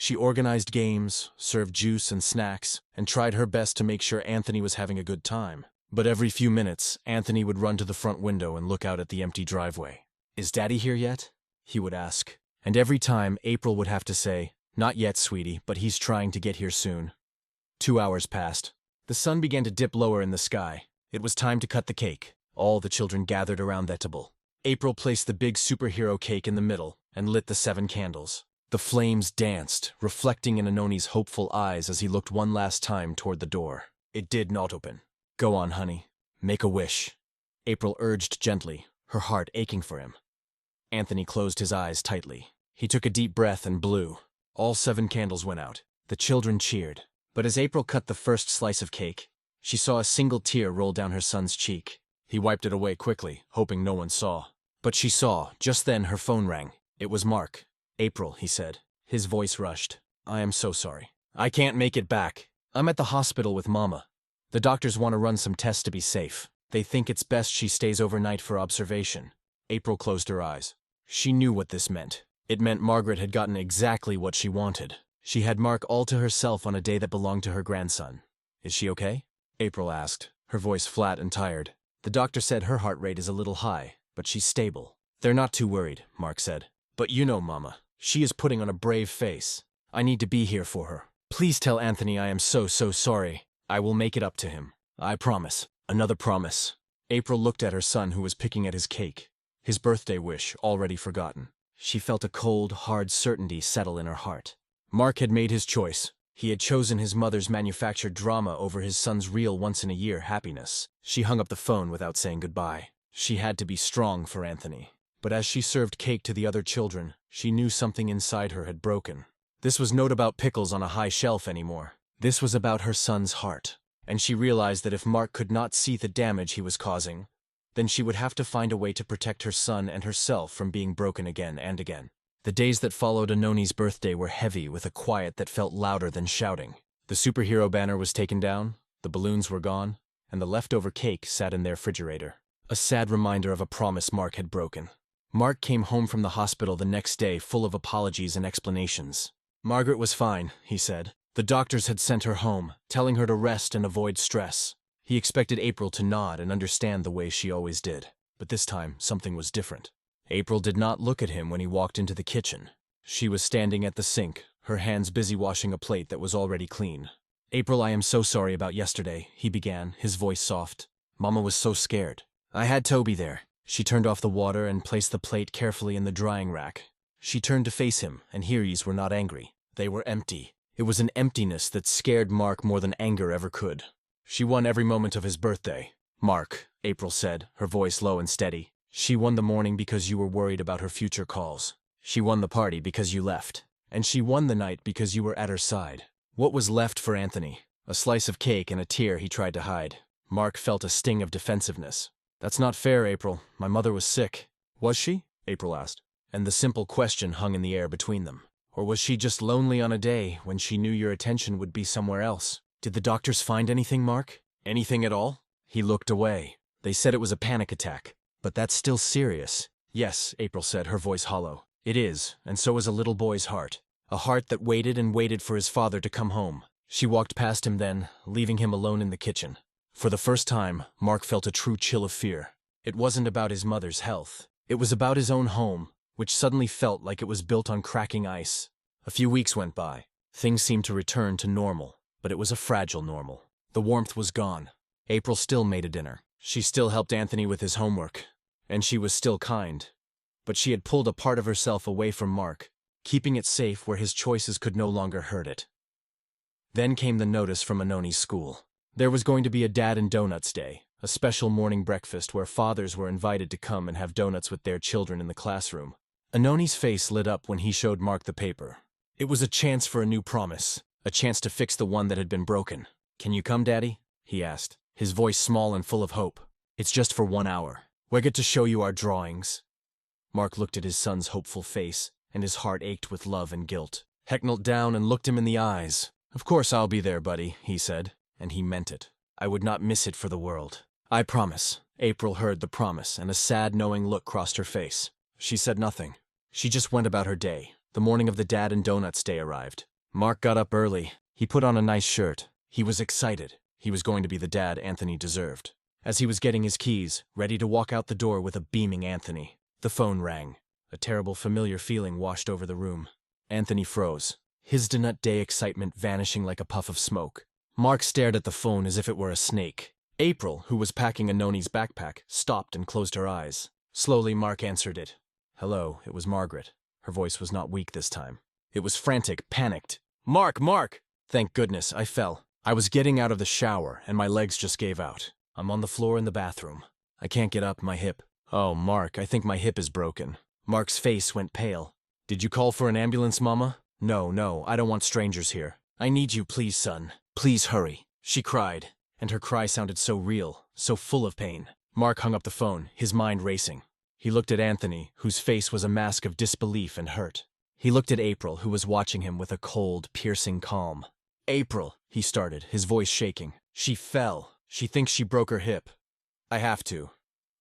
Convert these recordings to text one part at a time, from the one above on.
She organized games, served juice and snacks, and tried her best to make sure Anthony was having a good time. But every few minutes, Anthony would run to the front window and look out at the empty driveway. "Is Daddy here yet?" he would ask. And every time, April would have to say, "Not yet, sweetie, but he's trying to get here soon." 2 hours passed. The sun began to dip lower in the sky. It was time to cut the cake. All the children gathered around the table. April placed the big superhero cake in the middle and lit the 7 candles. The flames danced, reflecting in Anoni's hopeful eyes as he looked one last time toward the door. It did not open. "Go on, honey. Make a wish," April urged gently, her heart aching for him. Anthony closed his eyes tightly. He took a deep breath and blew. All 7 candles went out. The children cheered. But as April cut the first slice of cake, she saw a single tear roll down her son's cheek. He wiped it away quickly, hoping no one saw. But she saw. Just then her phone rang. It was Mark. "April," he said. His voice rushed. "I am so sorry. I can't make it back. I'm at the hospital with Mama. The doctors want to run some tests to be safe. They think it's best she stays overnight for observation." April closed her eyes. She knew what this meant. It meant Margaret had gotten exactly what she wanted. She had Mark all to herself on a day that belonged to her grandson. "Is she okay?" April asked, her voice flat and tired. "The doctor said her heart rate is a little high, but she's stable." "They're not too worried," Mark said. "But you know, Mama, she is putting on a brave face. I need to be here for her. Please tell Anthony I am so sorry. I will make it up to him. I promise." Another promise. April looked at her son who was picking at his cake. His birthday wish, already forgotten. She felt a cold, hard certainty settle in her heart. Mark had made his choice. He had chosen his mother's manufactured drama over his son's real once-in-a-year happiness. She hung up the phone without saying goodbye. She had to be strong for Anthony. But as she served cake to the other children, she knew something inside her had broken. This was not about pickles on a high shelf anymore. This was about her son's heart. And she realized that if Mark could not see the damage he was causing, then she would have to find a way to protect her son and herself from being broken again and again. The days that followed Anoni's birthday were heavy with a quiet that felt louder than shouting. The superhero banner was taken down, the balloons were gone, and the leftover cake sat in their refrigerator. A sad reminder of a promise Mark had broken. Mark came home from the hospital the next day full of apologies and explanations. Margaret was fine, he said. The doctors had sent her home, telling her to rest and avoid stress. He expected April to nod and understand the way she always did. But this time, something was different. April did not look at him when he walked into the kitchen. She was standing at the sink, her hands busy washing a plate that was already clean. "April, I am so sorry about yesterday," he began, his voice soft. "Mama was so scared. I had Toby there." She turned off the water and placed the plate carefully in the drying rack. She turned to face him, and her eyes were not angry. They were empty. It was an emptiness that scared Mark more than anger ever could. "She won every moment of his birthday." "Mark," April said, her voice low and steady. "She won the morning because you were worried about her future calls. She won the party because you left. And she won the night because you were at her side." What was left for Anthony? A slice of cake and a tear he tried to hide. Mark felt a sting of defensiveness. "That's not fair, April. My mother was sick." "Was she?" April asked. And the simple question hung in the air between them. Or was she just lonely on a day when she knew your attention would be somewhere else? "Did the doctors find anything, Mark? Anything at all?" He looked away. "They said it was a panic attack. But that's still serious." "Yes," April said, her voice hollow. "It is, and so is a little boy's heart. A heart that waited and waited for his father to come home." She walked past him then, leaving him alone in the kitchen. For the first time, Mark felt a true chill of fear. It wasn't about his mother's health. It was about his own home, which suddenly felt like it was built on cracking ice. A few weeks went by. Things seemed to return to normal, but it was a fragile normal. The warmth was gone. April still made a dinner. She still helped Anthony with his homework. And she was still kind. But she had pulled a part of herself away from Mark, keeping it safe where his choices could no longer hurt it. Then came the notice from Anoni's school. There was going to be a Dad and Donuts Day, a special morning breakfast where fathers were invited to come and have donuts with their children in the classroom. Anoni's face lit up when he showed Mark the paper. It was a chance for a new promise, a chance to fix the one that had been broken. "Can you come, Daddy?" he asked, his voice small and full of hope. "It's just for 1 hour. We get to show you our drawings." Mark looked at his son's hopeful face, and his heart ached with love and guilt. Heck knelt down and looked him in the eyes. "Of course I'll be there, buddy," he said, and he meant it. "I would not miss it for the world. I promise." April heard the promise, and a sad, knowing look crossed her face. She said nothing. She just went about her day. The morning of the Dad and Donuts Day arrived. Mark got up early. He put on a nice shirt. He was excited. He was going to be the dad Anthony deserved. As he was getting his keys, ready to walk out the door with a beaming Anthony, the phone rang. A terrible familiar feeling washed over the room. Anthony froze, his donut day excitement vanishing like a puff of smoke. Mark stared at the phone as if it were a snake. April, who was packing Anoni's backpack, stopped and closed her eyes. Slowly, Mark answered it. Hello, it was Margaret. Her voice was not weak this time. It was frantic, panicked. Mark, Mark! Thank goodness, I fell. I was getting out of the shower, and my legs just gave out. I'm on the floor in the bathroom. I can't get up, my hip. Oh, Mark, I think my hip is broken. Mark's face went pale. Did you call for an ambulance, Mama? No, I don't want strangers here. I need you, please, son. Please hurry, she cried, and her cry sounded so real, so full of pain. Mark hung up the phone, his mind racing. He looked at Anthony, whose face was a mask of disbelief and hurt. He looked at April, who was watching him with a cold, piercing calm. April, he started, his voice shaking. She fell. She thinks she broke her hip. I have to.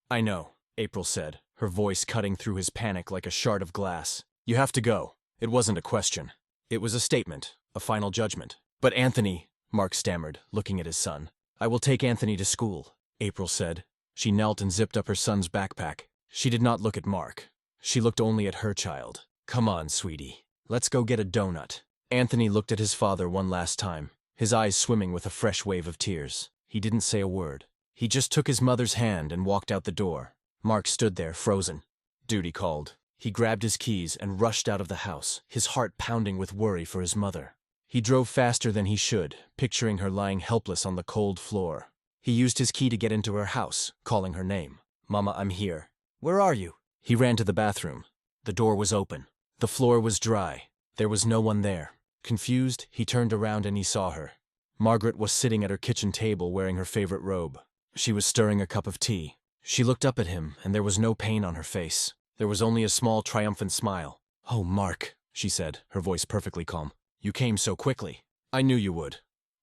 I know, April said, her voice cutting through his panic like a shard of glass. You have to go. It wasn't a question. It was a statement, a final judgment. But Anthony, Mark stammered, looking at his son. I will take Anthony to school, April said. She knelt and zipped up her son's backpack. She did not look at Mark. She looked only at her child. Come on, sweetie. Let's go get a donut. Anthony looked at his father one last time, his eyes swimming with a fresh wave of tears. He didn't say a word. He just took his mother's hand and walked out the door. Mark stood there, frozen. Duty called. He grabbed his keys and rushed out of the house, his heart pounding with worry for his mother. He drove faster than he should, picturing her lying helpless on the cold floor. He used his key to get into her house, calling her name. Mama, I'm here. Where are you? He ran to the bathroom. The door was open. The floor was dry. There was no one there. Confused, he turned around and he saw her. Margaret was sitting at her kitchen table wearing her favorite robe. She was stirring a cup of tea. She looked up at him, and there was no pain on her face. There was only a small, triumphant smile. Oh, Mark, she said, her voice perfectly calm. You came so quickly. I knew you would.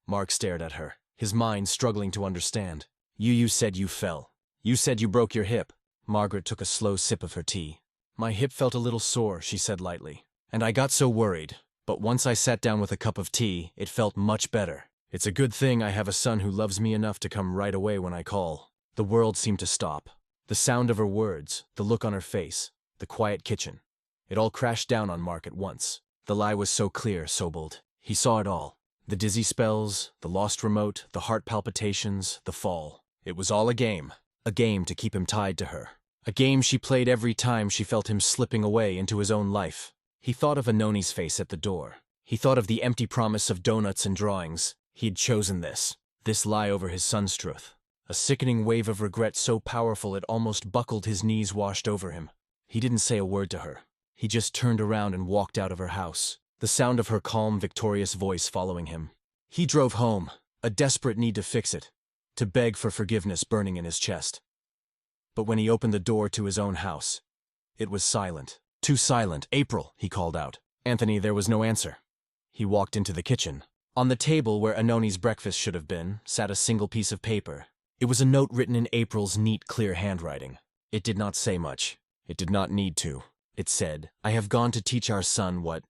Mark stared at her, his mind struggling to understand. You said you fell. You said you broke your hip. Margaret took a slow sip of her tea. My hip felt a little sore, she said lightly. And I got so worried. But once I sat down with a cup of tea, it felt much better. It's a good thing I have a son who loves me enough to come right away when I call. The world seemed to stop. The sound of her words, the look on her face, the quiet kitchen. It all crashed down on Mark at once. The lie was so clear, so bold. He saw it all. The dizzy spells, the lost remote, the heart palpitations, the fall. It was all a game to keep him tied to her. A game she played every time she felt him slipping away into his own life. He thought of Anoni's face at the door. He thought of the empty promise of donuts and drawings. He had chosen this lie over his son's truth. A sickening wave of regret so powerful it almost buckled his knees washed over him. He didn't say a word to her. He just turned around and walked out of her house, the sound of her calm, victorious voice following him. He drove home, a desperate need to fix it, to beg for forgiveness burning in his chest. But when he opened the door to his own house, it was silent. Too silent. April, he called out. Anthony, there was no answer. He walked into the kitchen. On the table where Anoni's breakfast should have been, sat a single piece of paper. It was a note written in April's neat, clear handwriting. It did not say much. It did not need to. It said, I have gone to teach our son what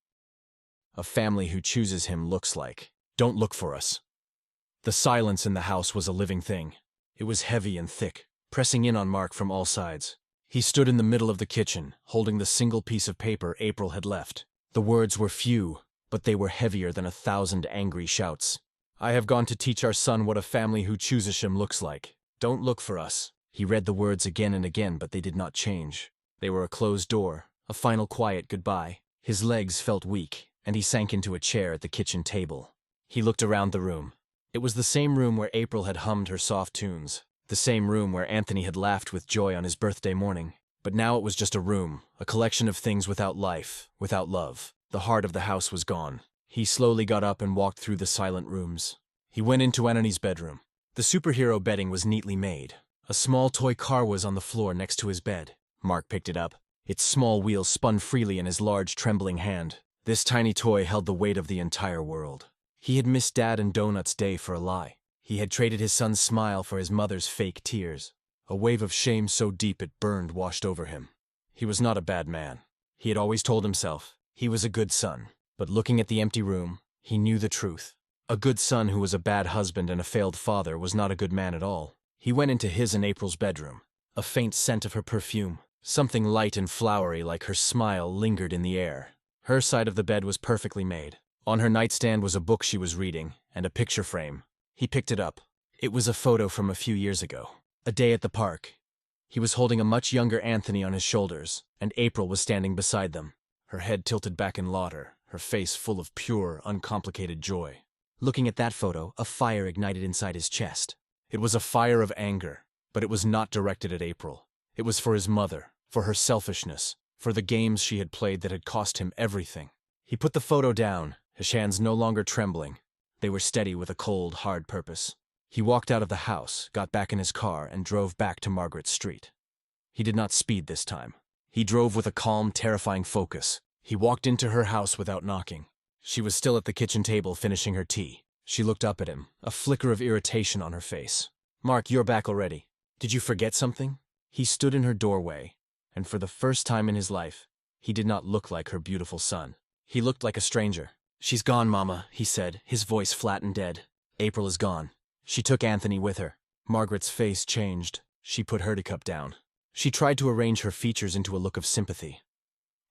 a family who chooses him looks like. Don't look for us. The silence in the house was a living thing. It was heavy and thick, pressing in on Mark from all sides. He stood in the middle of the kitchen, holding the single piece of paper April had left. The words were few, but they were heavier than 1,000 angry shouts. I have gone to teach our son what a family who chooses him looks like. Don't look for us. He read the words again and again, but they did not change. They were a closed door, a final quiet goodbye. His legs felt weak, and he sank into a chair at the kitchen table. He looked around the room. It was the same room where April had hummed her soft tunes, the same room where Anthony had laughed with joy on his birthday morning. But now it was just a room, a collection of things without life, without love. The heart of the house was gone. He slowly got up and walked through the silent rooms. He went into Anthony's bedroom. The superhero bedding was neatly made. A small toy car was on the floor next to his bed. Mark picked it up. Its small wheels spun freely in his large, trembling hand. This tiny toy held the weight of the entire world. He had missed Dad and Donuts' day for a lie. He had traded his son's smile for his mother's fake tears. A wave of shame so deep it burned washed over him. He was not a bad man. He had always told himself he was a good son. But looking at the empty room, He knew the truth. A good son who was a bad husband and a failed father was not a good man at all. He went into his and April's bedroom. A faint scent of her perfume, something light and flowery like her smile, lingered in the air. Her side of the bed was perfectly made. On her nightstand was a book she was reading, and a picture frame. He picked it up. It was a photo from a few years ago. A day at the park. He was holding a much younger Anthony on his shoulders, and April was standing beside them, her head tilted back in laughter, her face full of pure, uncomplicated joy. Looking at that photo, a fire ignited inside his chest. It was a fire of anger, but it was not directed at April. It was for his mother, for her selfishness, for the games she had played that had cost him everything. He put the photo down, his hands no longer trembling. They were steady with a cold, hard purpose. He walked out of the house, got back in his car, and drove back to Margaret Street. He did not speed this time. He drove with a calm, terrifying focus. He walked into her house without knocking. She was still at the kitchen table finishing her tea. She looked up at him, a flicker of irritation on her face. "Mark, you're back already. Did you forget something?" He stood in her doorway, and for the first time in his life, he did not look like her beautiful son. He looked like a stranger. "She's gone, Mama," he said, his voice flat and dead. "April is gone. She took Anthony with her." Margaret's face changed. She put her teacup down. She tried to arrange her features into a look of sympathy.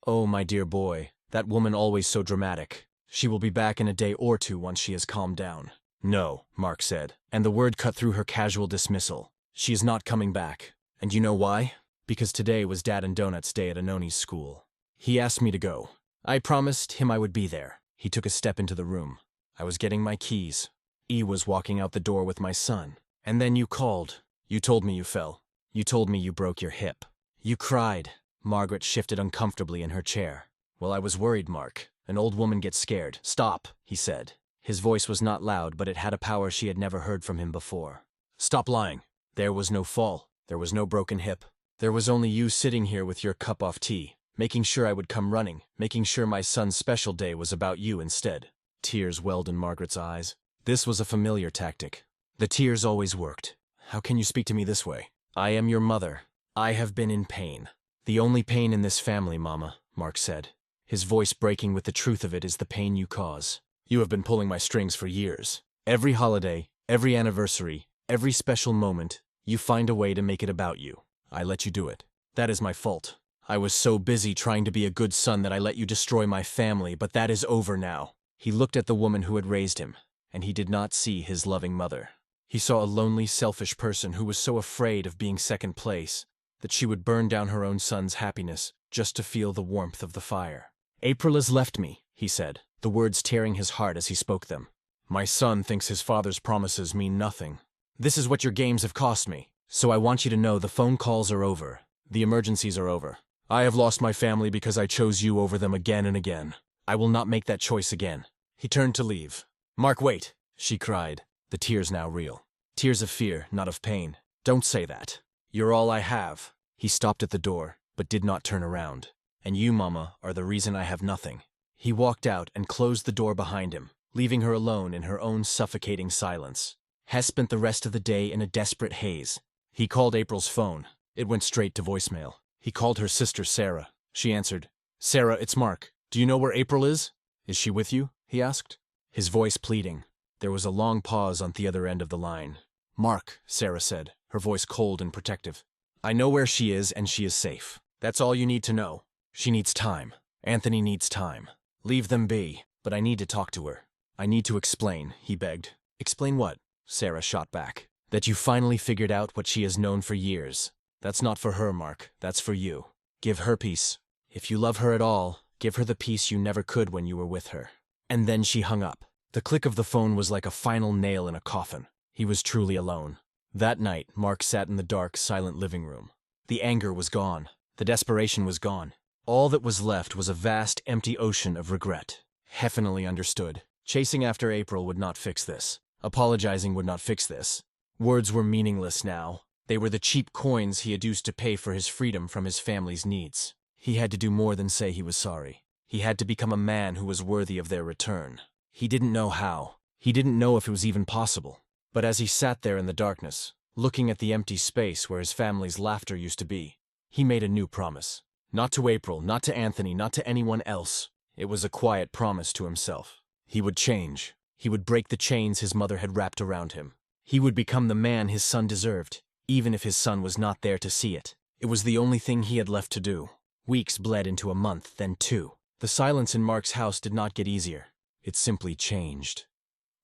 "Oh, my dear boy, that woman always so dramatic. She will be back in a day or two once she has calmed down." "No," Mark said, and the word cut through her casual dismissal. "She is not coming back. And you know why? Because today was Dad and Donut's day at Anoni's school. He asked me to go. I promised him I would be there." He took a step into the room. "I was getting my keys. E was walking out the door with my son. And then you called. You told me you fell. You told me you broke your hip. You cried." Margaret shifted uncomfortably in her chair. "Well, I was worried, Mark. An old woman gets scared." "Stop," he said. His voice was not loud, but it had a power she had never heard from him before. "Stop lying. There was no fall. There was no broken hip. There was only you sitting here with your cup of tea, making sure I would come running, making sure my son's special day was about you instead." Tears welled in Margaret's eyes. This was a familiar tactic. The tears always worked. "How can you speak to me this way? I am your mother. I have been in pain. The only pain in this family, Mama," Mark said, his voice breaking with the truth of it, "is the pain you cause. You have been pulling my strings for years. Every holiday, every anniversary, every special moment, you find a way to make it about you. I let you do it. That is my fault. I was so busy trying to be a good son that I let you destroy my family, but that is over now." He looked at the woman who had raised him, and he did not see his loving mother. He saw a lonely, selfish person who was so afraid of being second place that she would burn down her own son's happiness just to feel the warmth of the fire. "April has left me," he said, the words tearing his heart as he spoke them. "My son thinks his father's promises mean nothing. This is what your games have cost me. So I want you to know the phone calls are over. The emergencies are over. I have lost my family because I chose you over them again and again. I will not make that choice again." He turned to leave. "Mark, wait," she cried, the tears now real. Tears of fear, not of pain. "Don't say that. You're all I have." He stopped at the door, but did not turn around. "And you, Mama, are the reason I have nothing." He walked out and closed the door behind him, leaving her alone in her own suffocating silence. Hess spent the rest of the day in a desperate haze. He called April's phone. It went straight to voicemail. He called her sister Sarah. She answered. "Sarah, it's Mark. Do you know where April is?" "Is she with you?" he asked, his voice pleading. There was a long pause on the other end of the line. "Mark," Sarah said, her voice cold and protective. "I know where she is, and she is safe. That's all you need to know. She needs time. Anthony needs time. Leave them be, but I need to talk to her. I need to explain," he begged. "Explain what?" Sarah shot back. "That you finally figured out what she has known for years. That's not for her, Mark. That's for you. Give her peace. If you love her at all, give her the peace you never could when you were with her." And then she hung up. The click of the phone was like a final nail in a coffin. He was truly alone. That night, Mark sat in the dark, silent living room. The anger was gone. The desperation was gone. All that was left was a vast, empty ocean of regret. He understood. Chasing after April would not fix this. Apologizing would not fix this. Words were meaningless now. They were the cheap coins he had used to pay for his freedom from his family's needs. He had to do more than say he was sorry. He had to become a man who was worthy of their return. He didn't know how. He didn't know if it was even possible. But as he sat there in the darkness, looking at the empty space where his family's laughter used to be, he made a new promise. Not to April, not to Anthony, not to anyone else. It was a quiet promise to himself. He would change. He would break the chains his mother had wrapped around him. He would become the man his son deserved, even if his son was not there to see it. It was the only thing he had left to do. Weeks bled into a month, then 2. The silence in Mark's house did not get easier. It simply changed.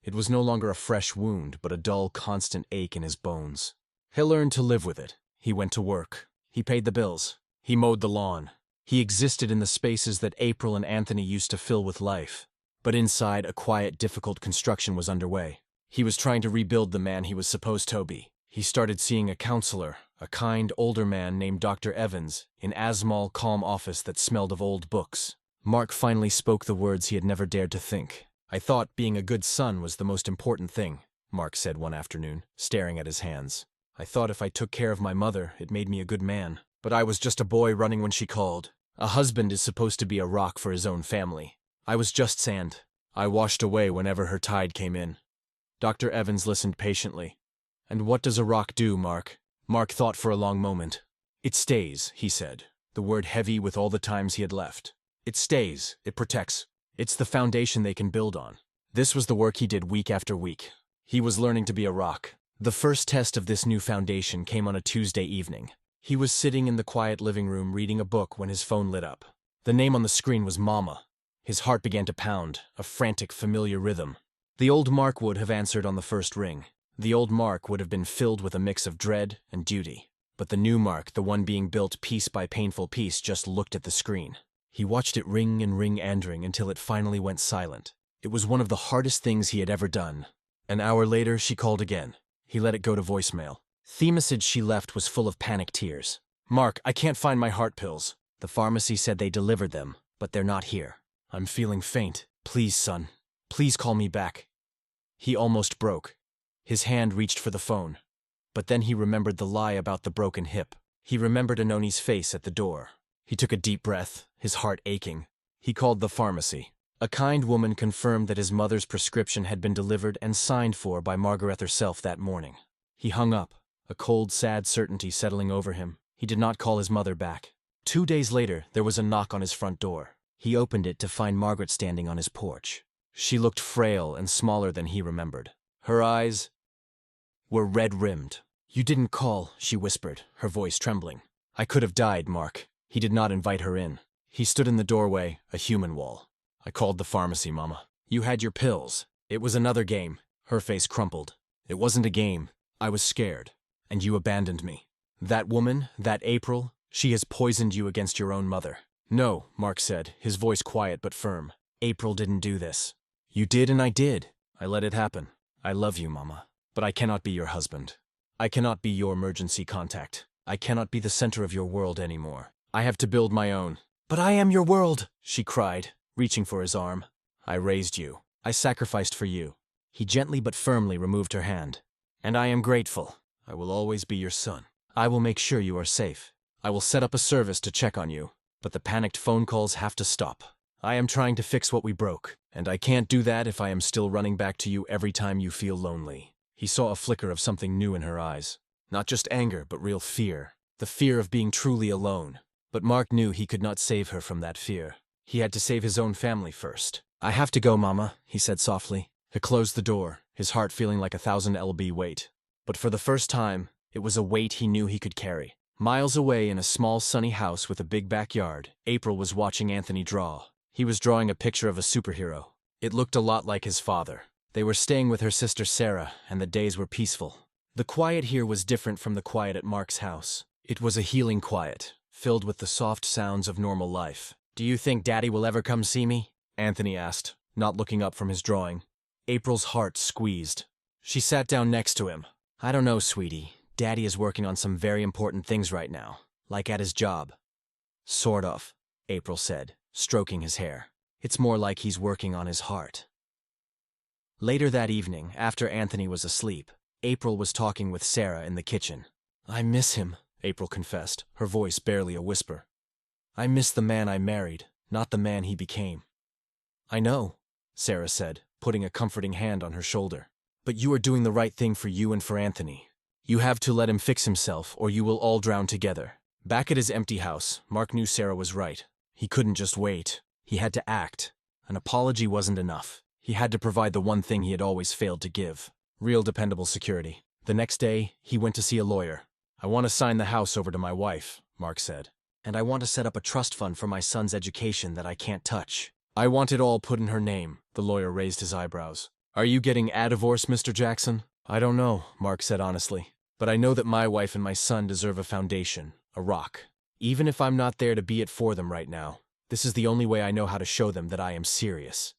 It was no longer a fresh wound, but a dull, constant ache in his bones. He learned to live with it. He went to work. He paid the bills. He mowed the lawn. He existed in the spaces that April and Anthony used to fill with life. But inside, a quiet, difficult construction was underway. He was trying to rebuild the man he was supposed to be. He started seeing a counselor, a kind, older man named Dr. Evans, in Asmall calm office that smelled of old books. Mark finally spoke the words he had never dared to think. "I thought being a good son was the most important thing," Mark said one afternoon, staring at his hands. "I thought if I took care of my mother, it made me a good man. But I was just a boy running when she called. A husband is supposed to be a rock for his own family. I was just sand. I washed away whenever her tide came in." Dr. Evans listened patiently. "And what does a rock do, Mark?" Mark thought for a long moment. "It stays," he said, the word heavy with all the times he had left. "It stays. It protects. It's the foundation they can build on." This was the work he did week after week. He was learning to be a rock. The first test of this new foundation came on a Tuesday evening. He was sitting in the quiet living room reading a book when his phone lit up. The name on the screen was Mama. His heart began to pound, a frantic, familiar rhythm. The old Mark would have answered on the first ring. The old Mark would have been filled with a mix of dread and duty. But the new Mark, the one being built piece by painful piece, just looked at the screen. He watched it ring and ring and ring until it finally went silent. It was one of the hardest things he had ever done. An hour later, she called again. He let it go to voicemail. The message she left was full of panic tears. "Mark, I can't find my heart pills. The pharmacy said they delivered them, but they're not here. I'm feeling faint. Please, son. Please call me back." He almost broke. His hand reached for the phone. But then he remembered the lie about the broken hip. He remembered Anoni's face at the door. He took a deep breath, his heart aching. He called the pharmacy. A kind woman confirmed that his mother's prescription had been delivered and signed for by Margaret herself that morning. He hung up, a cold, sad certainty settling over him. He did not call his mother back. 2 days later, there was a knock on his front door. He opened it to find Margaret standing on his porch. She looked frail and smaller than he remembered. Her eyes were red-rimmed. "You didn't call," she whispered, her voice trembling. "I could have died, Mark." He did not invite her in. He stood in the doorway, a human wall. "I called the pharmacy, Mama. You had your pills. It was another game." Her face crumpled. "It wasn't a game. I was scared. And you abandoned me. That woman, that April, she has poisoned you against your own mother." "No," Mark said, his voice quiet but firm. "April didn't do this. You did and I did. I let it happen. I love you, Mama. But I cannot be your husband. I cannot be your emergency contact. I cannot be the center of your world anymore. I have to build my own." "But I am your world," she cried, reaching for his arm. "I raised you. I sacrificed for you." He gently but firmly removed her hand. "And I am grateful. I will always be your son. I will make sure you are safe. I will set up a service to check on you. But the panicked phone calls have to stop. I am trying to fix what we broke, and I can't do that if I am still running back to you every time you feel lonely." He saw a flicker of something new in her eyes. Not just anger, but real fear. The fear of being truly alone. But Mark knew he could not save her from that fear. He had to save his own family first. "I have to go, Mama," he said softly. He closed the door, his heart feeling like a 1,000 lb weight. But for the first time, it was a weight he knew he could carry. Miles away in a small sunny house with a big backyard, April was watching Anthony draw. He was drawing a picture of a superhero. It looked a lot like his father. They were staying with her sister Sarah, and the days were peaceful. The quiet here was different from the quiet at Mark's house. It was a healing quiet, filled with the soft sounds of normal life. "Do you think Daddy will ever come see me?" Anthony asked, not looking up from his drawing. April's heart squeezed. She sat down next to him. "I don't know, sweetie. Daddy is working on some very important things right now, like at his job." "Sort of," April said, stroking his hair. "It's more like he's working on his heart." Later that evening, after Anthony was asleep, April was talking with Sarah in the kitchen. "I miss him," April confessed, her voice barely a whisper. "I miss the man I married, not the man he became." "I know," Sarah said, putting a comforting hand on her shoulder. "But you are doing the right thing for you and for Anthony. You have to let him fix himself, or you will all drown together." Back at his empty house, Mark knew Sarah was right. He couldn't just wait. He had to act. An apology wasn't enough. He had to provide the one thing he had always failed to give: real dependable security. The next day, he went to see a lawyer. "I want to sign the house over to my wife," Mark said. "And I want to set up a trust fund for my son's education that I can't touch. I want it all put in her name." The lawyer raised his eyebrows. "Are you getting a divorce, Mr. Jackson?" "I don't know," Mark said honestly. "But I know that my wife and my son deserve a foundation, a rock. Even if I'm not there to be it for them right now, this is the only way I know how to show them that I am serious.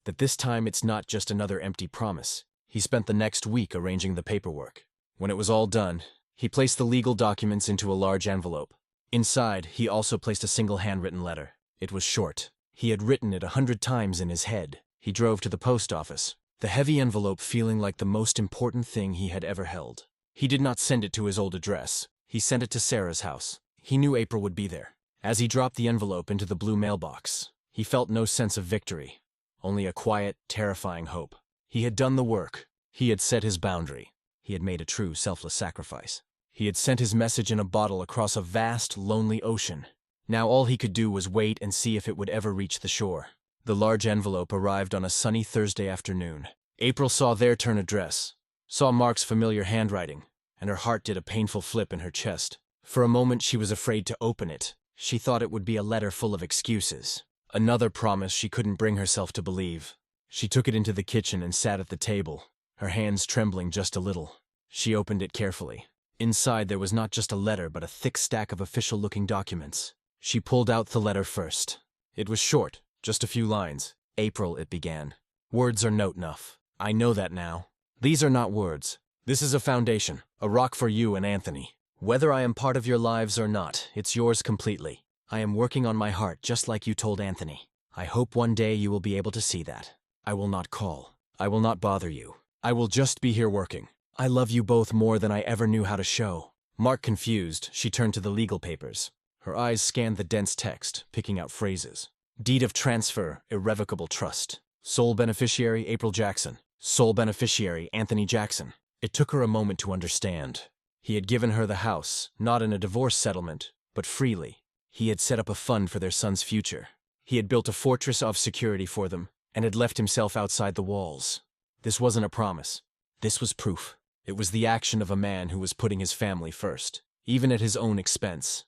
That this time it's not just another empty promise." He spent the next week arranging the paperwork. When it was all done, he placed the legal documents into a large envelope. Inside, he also placed a single handwritten letter. It was short. He had written it 100 times in his head. He drove to the post office, the heavy envelope feeling like the most important thing he had ever held. He did not send it to his old address. He sent it to Sarah's house. He knew April would be there. As he dropped the envelope into the blue mailbox, he felt no sense of victory, only a quiet, terrifying hope. He had done the work. He had set his boundary. He had made a true, selfless sacrifice. He had sent his message in a bottle across a vast, lonely ocean. Now all he could do was wait and see if it would ever reach the shore. The large envelope arrived on a sunny Thursday afternoon. April saw their turn address, saw Mark's familiar handwriting, and her heart did a painful flip in her chest. For a moment she was afraid to open it. She thought it would be a letter full of excuses. Another promise she couldn't bring herself to believe. She took it into the kitchen and sat at the table, her hands trembling just a little. She opened it carefully. Inside there was not just a letter but a thick stack of official-looking documents. She pulled out the letter first. It was short, just a few lines. "April," it began. "Words are not enough. I know that now. These are not words. This is a foundation, a rock for you and Anthony. Whether I am part of your lives or not, it's yours completely. I am working on my heart just like you told Anthony. I hope one day you will be able to see that. I will not call. I will not bother you. I will just be here working. I love you both more than I ever knew how to show." Mark confused, she turned to the legal papers. Her eyes scanned the dense text, picking out phrases. Deed of transfer, irrevocable trust. Sole beneficiary, April Jackson. Sole beneficiary, Anthony Jackson. It took her a moment to understand. He had given her the house, not in a divorce settlement, but freely. He had set up a fund for their son's future. He had built a fortress of security for them, and had left himself outside the walls. This wasn't a promise. This was proof. It was the action of a man who was putting his family first, even at his own expense.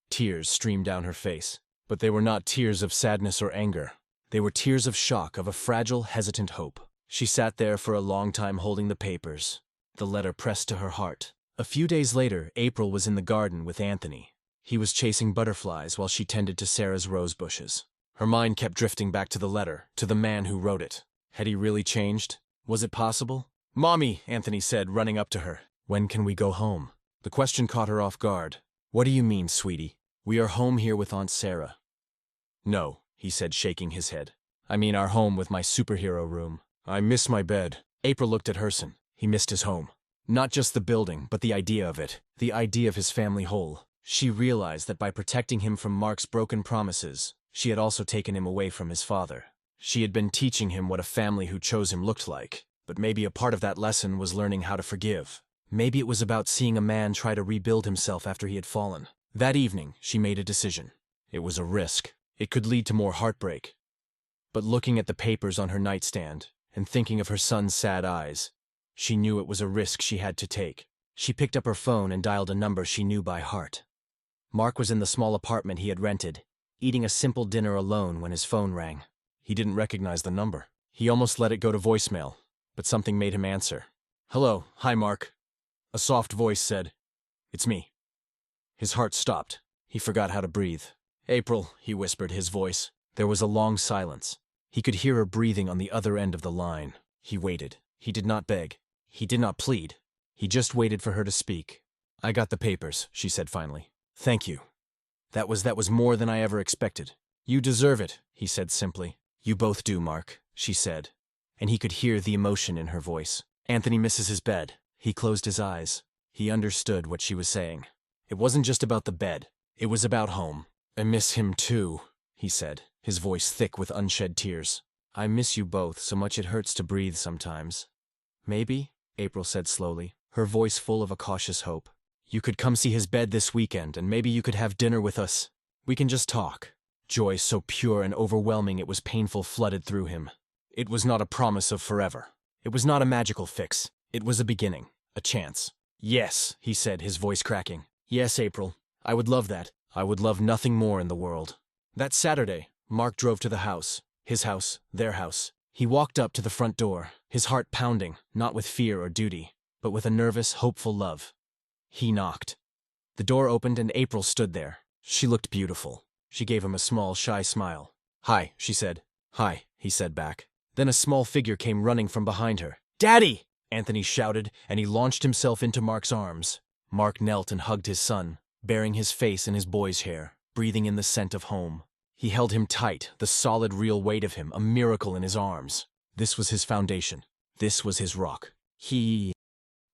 Tears streamed down her face, but they were not tears of sadness or anger. They were tears of shock, of a fragile, hesitant hope. She sat there for a long time holding the papers, the letter pressed to her heart. A few days later, April was in the garden with Anthony. He was chasing butterflies while she tended to Sarah's rose bushes. Her mind kept drifting back to the letter, to the man who wrote it. Had he really changed? Was it possible? "Mommy," Anthony said, running up to her. "When can we go home?" The question caught her off guard. "What do you mean, sweetie? We are home here with Aunt Sarah." "No," he said, shaking his head. "I mean our home with my superhero room. I miss my bed." April looked at Herson. He missed his home. Not just the building, but the idea of it. The idea of his family whole. She realized that by protecting him from Mark's broken promises, she had also taken him away from his father. She had been teaching him what a family who chose him looked like, but maybe a part of that lesson was learning how to forgive. Maybe it was about seeing a man try to rebuild himself after he had fallen. That evening, she made a decision. It was a risk. It could lead to more heartbreak. But looking at the papers on her nightstand, and thinking of her son's sad eyes, she knew it was a risk she had to take. She picked up her phone and dialed a number she knew by heart. Mark was in the small apartment he had rented, eating a simple dinner alone when his phone rang. He didn't recognize the number. He almost let it go to voicemail, but something made him answer. "Hello, hi Mark." A soft voice said, "It's me." His heart stopped. He forgot how to breathe. "April," he whispered, his voice. There was a long silence. He could hear her breathing on the other end of the line. He waited. He did not beg. He did not plead. He just waited for her to speak. "I got the papers," she said finally. "Thank you. That was more than I ever expected." "You deserve it," he said simply. "You both do, Mark," she said, and he could hear the emotion in her voice. "Anthony misses his bed." He closed his eyes. He understood what she was saying. It wasn't just about the bed. It was about home. "I miss him too," he said, his voice thick with unshed tears. "I miss you both so much it hurts to breathe sometimes." "Maybe," April said slowly, her voice full of a cautious hope, "you could come see his bed this weekend, and maybe you could have dinner with us. We can just talk." Joy so pure and overwhelming it was painful flooded through him. It was not a promise of forever. It was not a magical fix. It was a beginning, a chance. Yes, he said, his voice cracking. Yes, April. I would love that. I would love nothing more in the world. That Saturday, Mark drove to the house. His house, their house. He walked up to the front door, his heart pounding, not with fear or duty, but with a nervous, hopeful love. He knocked. The door opened and April stood there. She looked beautiful. She gave him a small, shy smile. "Hi," she said. "Hi," he said back. Then a small figure came running from behind her. "Daddy!" Anthony shouted, and he launched himself into Mark's arms. Mark knelt and hugged his son, burying his face in his boy's hair, breathing in the scent of home. He held him tight, the solid, real weight of him, a miracle in his arms. This was his foundation. This was his rock.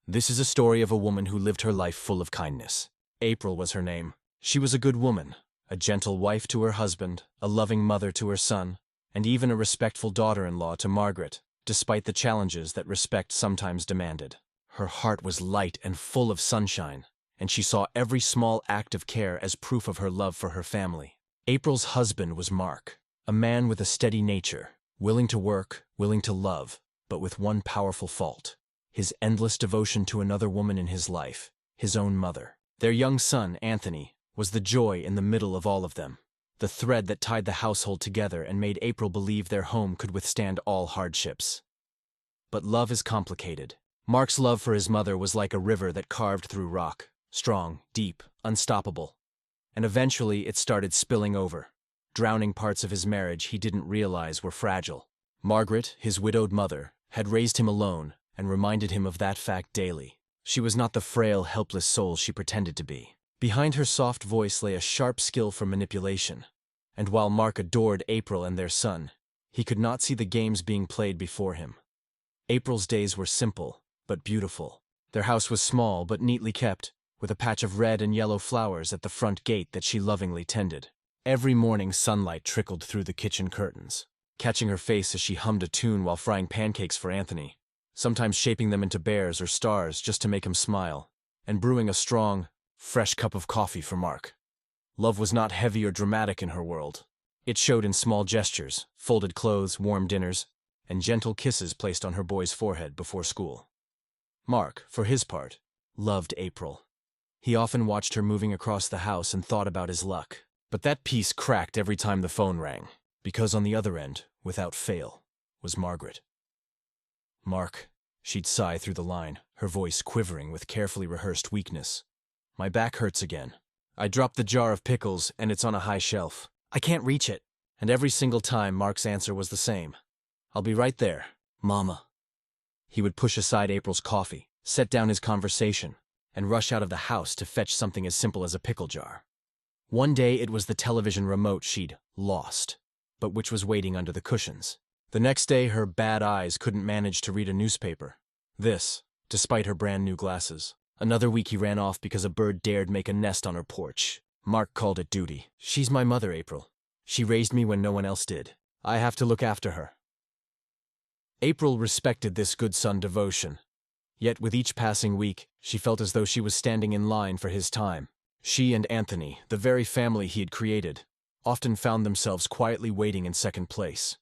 This is a story of a woman who lived her life full of kindness. April was her name. She was a good woman, a gentle wife to her husband, a loving mother to her son, and even a respectful daughter-in-law to Margaret, despite the challenges that respect sometimes demanded. Her heart was light and full of sunshine, and she saw every small act of care as proof of her love for her family. April's husband was Mark, a man with a steady nature, willing to work, willing to love, but with one powerful fault: his endless devotion to another woman in his life, his own mother. Their young son, Anthony, was the joy in the middle of all of them, the thread that tied the household together and made April believe their home could withstand all hardships. But love is complicated. Mark's love for his mother was like a river that carved through rock, strong, deep, unstoppable. And eventually it started spilling over, drowning parts of his marriage he didn't realize were fragile. Margaret, his widowed mother, had raised him alone and reminded him of that fact daily. She was not the frail, helpless soul she pretended to be. Behind her soft voice lay a sharp skill for manipulation, and while Mark adored April and their son, he could not see the games being played before him. April's days were simple, but beautiful. Their house was small but neatly kept, with a patch of red and yellow flowers at the front gate that she lovingly tended. Every morning sunlight trickled through the kitchen curtains, catching her face as she hummed a tune while frying pancakes for Anthony, sometimes shaping them into bears or stars just to make him smile, and brewing a strong, fresh cup of coffee for Mark. Love was not heavy or dramatic in her world. It showed in small gestures, folded clothes, warm dinners, and gentle kisses placed on her boy's forehead before school. Mark, for his part, loved April. He often watched her moving across the house and thought about his luck. But that peace cracked every time the phone rang, because on the other end, without fail, was Margaret. "Mark," she'd sigh through the line, her voice quivering with carefully rehearsed weakness. "My back hurts again. I dropped the jar of pickles, and it's on a high shelf. I can't reach it." And every single time Mark's answer was the same. "I'll be right there, Mama." He would push aside April's coffee, set down his conversation, and rush out of the house to fetch something as simple as a pickle jar. One day it was the television remote she'd lost, but which was waiting under the cushions. The next day her bad eyes couldn't manage to read a newspaper. This, despite her brand new glasses. Another week he ran off because a bird dared make a nest on her porch. Mark called it duty. "She's my mother, April. She raised me when no one else did. I have to look after her." April respected this good son devotion. Yet with each passing week, she felt as though she was standing in line for his time. She and Anthony, the very family he had created, often found themselves quietly waiting in second place.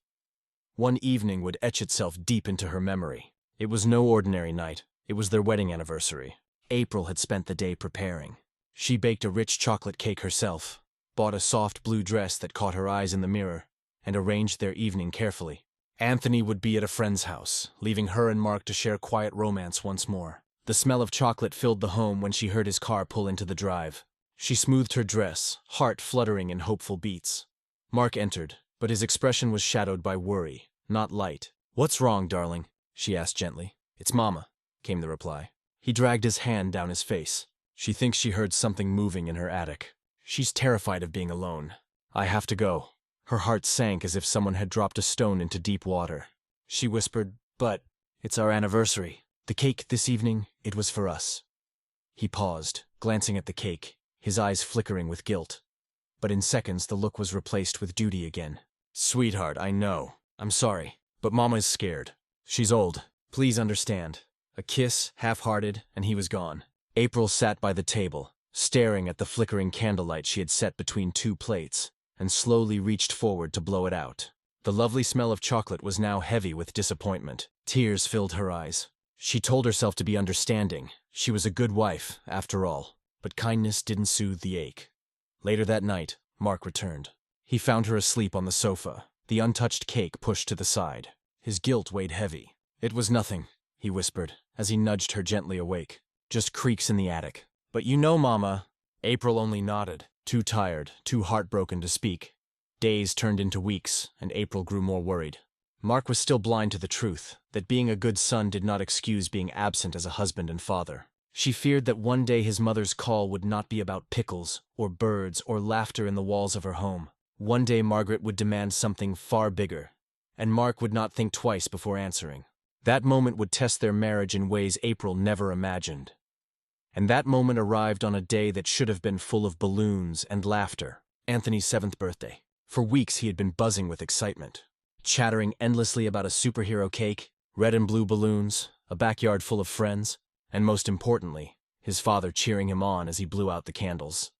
One evening would etch itself deep into her memory. It was no ordinary night. It was their wedding anniversary. April had spent the day preparing. She baked a rich chocolate cake herself, bought a soft blue dress that caught her eyes in the mirror, and arranged their evening carefully. Anthony would be at a friend's house, leaving her and Mark to share quiet romance once more. The smell of chocolate filled the home when she heard his car pull into the drive. She smoothed her dress, heart fluttering in hopeful beats. Mark entered, but his expression was shadowed by worry, not light. "What's wrong, darling?" she asked gently. "It's Mama," came the reply. He dragged his hand down his face. "She thinks she heard something moving in her attic. She's terrified of being alone. I have to go." Her heart sank as if someone had dropped a stone into deep water. She whispered, "But it's our anniversary. The cake this evening, it was for us." He paused, glancing at the cake, his eyes flickering with guilt. But in seconds the look was replaced with duty again. "Sweetheart, I know. I'm sorry. But Mama is scared. She's old. Please understand." A kiss, half-hearted, and he was gone. April sat by the table, staring at the flickering candlelight she had set between two plates, and slowly reached forward to blow it out. The lovely smell of chocolate was now heavy with disappointment. Tears filled her eyes. She told herself to be understanding. She was a good wife, after all. But kindness didn't soothe the ache. Later that night, Mark returned. He found her asleep on the sofa, the untouched cake pushed to the side. His guilt weighed heavy. "It was nothing," he whispered, as he nudged her gently awake. "Just creaks in the attic." "But you know, Mama." April only nodded, too tired, too heartbroken to speak. Days turned into weeks, and April grew more worried. Mark was still blind to the truth, that being a good son did not excuse being absent as a husband and father. She feared that one day his mother's call would not be about pickles, or birds, or laughter in the walls of her home. One day Margaret would demand something far bigger, and Mark would not think twice before answering. That moment would test their marriage in ways April never imagined. And that moment arrived on a day that should have been full of balloons and laughter, Anthony's 7th birthday. For weeks he had been buzzing with excitement, chattering endlessly about a superhero cake, red and blue balloons, a backyard full of friends, and most importantly, his father cheering him on as he blew out the candles.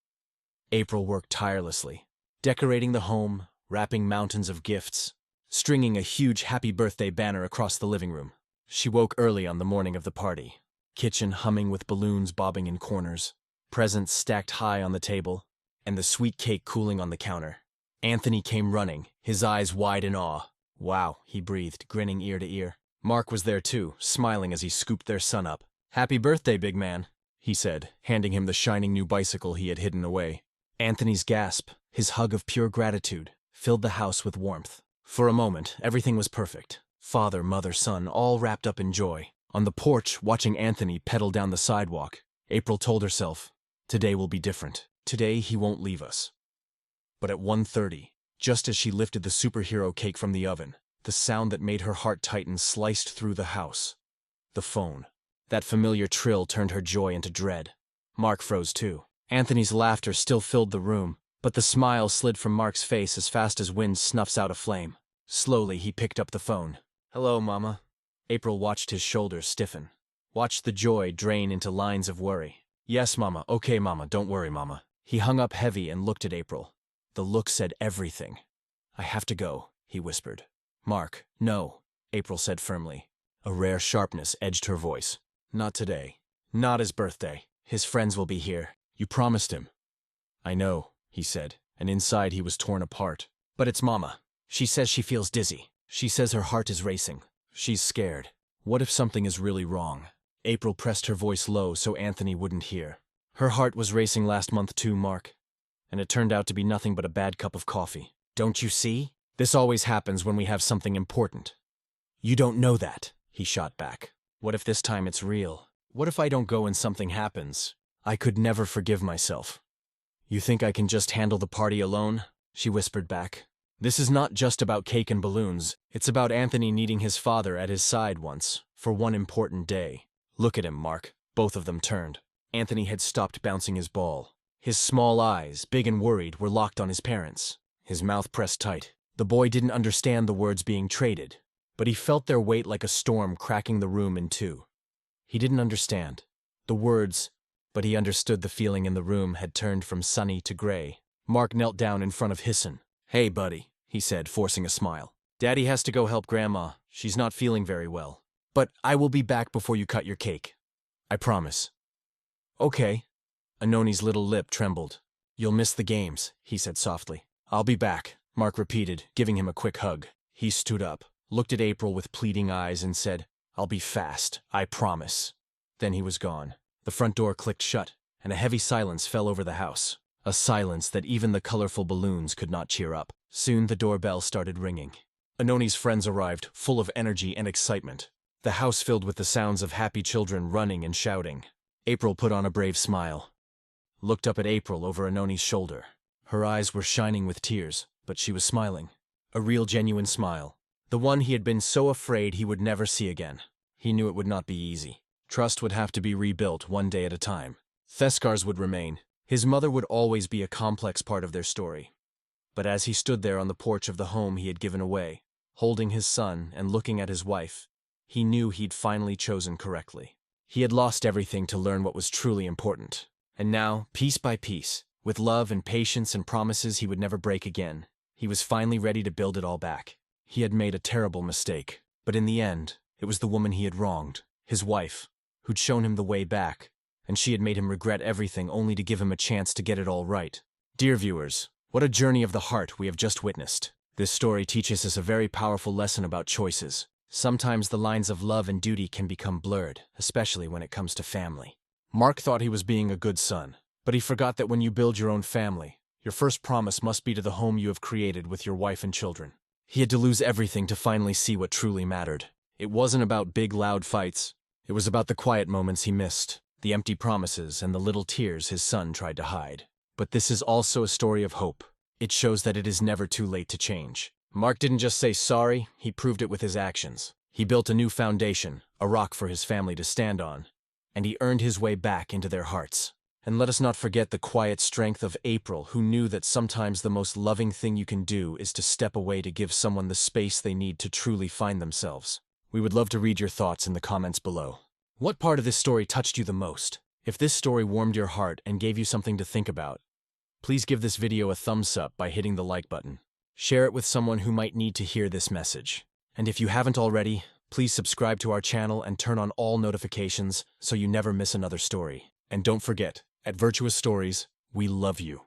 April worked tirelessly, decorating the home, wrapping mountains of gifts, stringing a huge happy birthday banner across the living room. She woke early on the morning of the party, kitchen humming with balloons bobbing in corners, presents stacked high on the table, and the sweet cake cooling on the counter. Anthony came running, his eyes wide in awe. "Wow," he breathed, grinning ear to ear. Mark was there too, smiling as he scooped their son up. "Happy birthday, big man," he said, handing him the shining new bicycle he had hidden away. Anthony's gasp, his hug of pure gratitude, filled the house with warmth. For a moment, everything was perfect. Father, mother, son, all wrapped up in joy. On the porch, watching Anthony pedal down the sidewalk, April told herself, "Today will be different. Today he won't leave us." But at 1:30, just as she lifted the superhero cake from the oven, the sound that made her heart tighten sliced through the house. The phone. That familiar trill turned her joy into dread. Mark froze too. Anthony's laughter still filled the room, but the smile slid from Mark's face as fast as wind snuffs out a flame. Slowly, he picked up the phone. "Hello, Mama." April watched his shoulders stiffen, watched the joy drain into lines of worry. "Yes, Mama. Okay, Mama. Don't worry, Mama." He hung up heavy and looked at April. The look said everything. "I have to go," he whispered. "Mark, no," April said firmly. A rare sharpness edged her voice. "Not today. Not his birthday. His friends will be here. You promised him." "I know," he said, and inside he was torn apart. "But it's Mama. She says she feels dizzy. She says her heart is racing. She's scared. What if something is really wrong?" April pressed her voice low so Anthony wouldn't hear. "Her heart was racing last month too, Mark. And it turned out to be nothing but a bad cup of coffee. Don't you see? This always happens when we have something important." "You don't know that," he shot back. "What if this time it's real? What if I don't go and something happens? I could never forgive myself." "You think I can just handle the party alone?" she whispered back. "This is not just about cake and balloons. It's about Anthony needing his father at his side once, for one important day." "Look at him, Mark." Both of them turned. Anthony had stopped bouncing his ball. His small eyes, big and worried, were locked on his parents. His mouth pressed tight. The boy didn't understand the words being traded, but he felt their weight like a storm cracking the room in two. He didn't understand the words, but he understood the feeling in the room had turned from sunny to gray. Mark knelt down in front of Hisson. "Hey, buddy," he said, forcing a smile. "Daddy has to go help Grandma. She's not feeling very well. But I will be back before you cut your cake. I promise." "Okay." Anoni's little lip trembled. "You'll miss the games," he said softly. "I'll be back," Mark repeated, giving him a quick hug. He stood up, looked at April with pleading eyes, and said, "I'll be fast, I promise." Then he was gone. The front door clicked shut, and a heavy silence fell over the house. A silence that even the colorful balloons could not cheer up. Soon the doorbell started ringing. Anoni's friends arrived, full of energy and excitement. The house filled with the sounds of happy children running and shouting. April put on a brave smile, looked up at April over Anoni's shoulder. Her eyes were shining with tears, but she was smiling. A real genuine smile. The one he had been so afraid he would never see again. He knew it would not be easy. Trust would have to be rebuilt one day at a time. Theskars would remain. His mother would always be a complex part of their story. But as he stood there on the porch of the home he had given away, holding his son and looking at his wife, he knew he'd finally chosen correctly. He had lost everything to learn what was truly important. And now, piece by piece, with love and patience and promises he would never break again, he was finally ready to build it all back. He had made a terrible mistake. But in the end, it was the woman he had wronged, his wife, who'd shown him the way back, and she had made him regret everything only to give him a chance to get it all right. Dear viewers, what a journey of the heart we have just witnessed. This story teaches us a very powerful lesson about choices. Sometimes the lines of love and duty can become blurred, especially when it comes to family. Mark thought he was being a good son, but he forgot that when you build your own family, your first promise must be to the home you have created with your wife and children. He had to lose everything to finally see what truly mattered. It wasn't about big, loud fights. It was about the quiet moments he missed, the empty promises, and the little tears his son tried to hide. But this is also a story of hope. It shows that it is never too late to change. Mark didn't just say sorry, he proved it with his actions. He built a new foundation, a rock for his family to stand on, and he earned his way back into their hearts. And let us not forget the quiet strength of April, who knew that sometimes the most loving thing you can do is to step away to give someone the space they need to truly find themselves. We would love to read your thoughts in the comments below. What part of this story touched you the most? If this story warmed your heart and gave you something to think about, please give this video a thumbs up by hitting the like button. Share it with someone who might need to hear this message. And if you haven't already, please subscribe to our channel and turn on all notifications so you never miss another story. And don't forget, at Virtuous Stories, we love you.